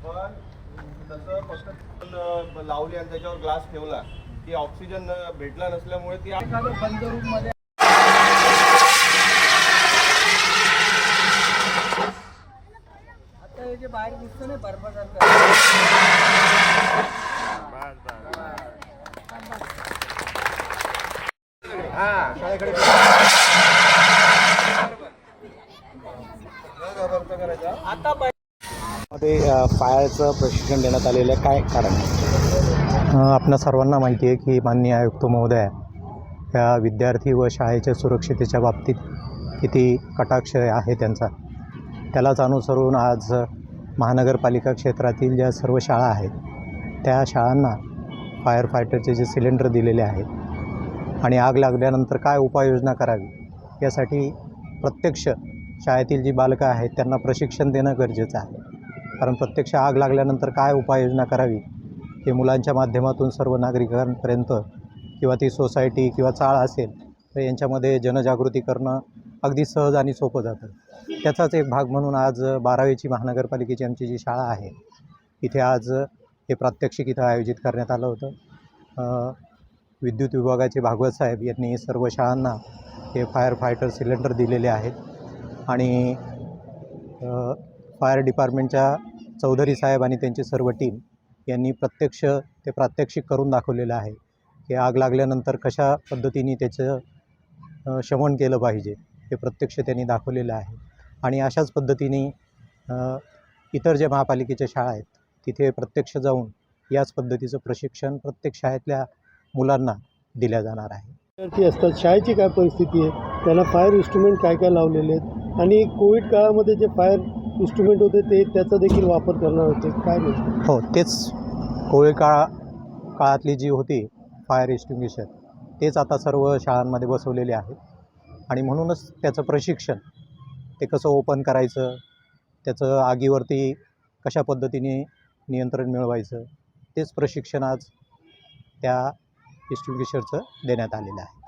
पण तसं फक्त लावली आणि त्याच्यावर ग्लास ठेवला की ऑक्सिजन भेटला नसल्यामुळे ती बंद रूम मध्ये आता हे जे बाहेर दिसतं ना बर्फासारखं हा शाळेकडे आता फायरचं प्रशिक्षण देण्यात आलेलं आहे. काय कारण आहे? आपल्या सर्वांना माहिती आहे की माननीय आयुक्त महोदय या विद्यार्थी व शाळेच्या सुरक्षितेच्या बाबतीत किती कटाक्ष आहे त्यांचा. त्यालाच अनुसरून आज महानगरपालिका क्षेत्रातील ज्या सर्व शाळा आहेत त्या शाळांना फायर फायटरचे जे सिलेंडर दिलेले आहेत आणि आग लागल्यानंतर काय उपाययोजना करावी यासाठी प्रत्यक्ष शाळेतील जी बालकं आहेत त्यांना प्रशिक्षण देणं गरजेचं आहे. कारण प्रत्यक्ष आग लागल्यानंतर काय उपाययोजना करावी हे मुलांच्या माध्यमातून सर्व नागरिकांपर्यंत किंवा ती सोसायटी किंवा चाळ असेल तर यांच्यामध्ये जनजागृती करणं अगदी सहज आणि सोपं जातं. त्याचाच एक भाग म्हणून आज 12वीची महानगरपालिकेची आमची जी शाळा आहे इथे आज हे प्रात्यक्षिक इथं आयोजित करण्यात आलं होतं. विद्युत विभागाचे भागवत साहेब यांनी सर्व शाळांना हे फायर फायटर सिलेंडर दिलेले आहेत आणि फायर डिपार्टमेंटच्या चौधरी साहेब आणि त्यांची सर्व टीम यांनी प्रत्यक्ष ते प्रात्यक्षिक करून दाखवलेलं आहे की आग लागल्यानंतर कशा पद्धतीने त्याचं शमन केलं पाहिजे हे प्रत्यक्ष त्यांनी दाखवलेलं आहे. आणि अशाच पद्धतीने इतर ज्या महापालिकेच्या शाळा आहेत तिथे प्रत्यक्ष जाऊन याच पद्धतीचं प्रशिक्षण प्रत्येक शाळेतल्या मुलांना दिल्या जाणार आहे. विद्यार्थी असतात, शाळेची काय परिस्थिती आहे, त्यांना फायर इन्स्ट्रुमेंट काय काय लावलेले आहेत आणि कोविड काळामध्ये जे फायर इन्स्ट्रुमेंट होते ते त्याचा देखील वापर करणार होते, काय नाही? हो, तेच कोविड काळातली जी होती फायर एक्स्टिंग्विशर तेच आता सर्व शाळांमध्ये बसवलेले आहेत आणि म्हणूनच त्याचं प्रशिक्षण ते कसं ओपन करायचं, त्याचं आगीवरती कशा पद्धतीने नियंत्रण मिळवायचं तेच प्रशिक्षण आज त्या एक्स्टिंग्विशरचं देण्यात आलेलं आहे.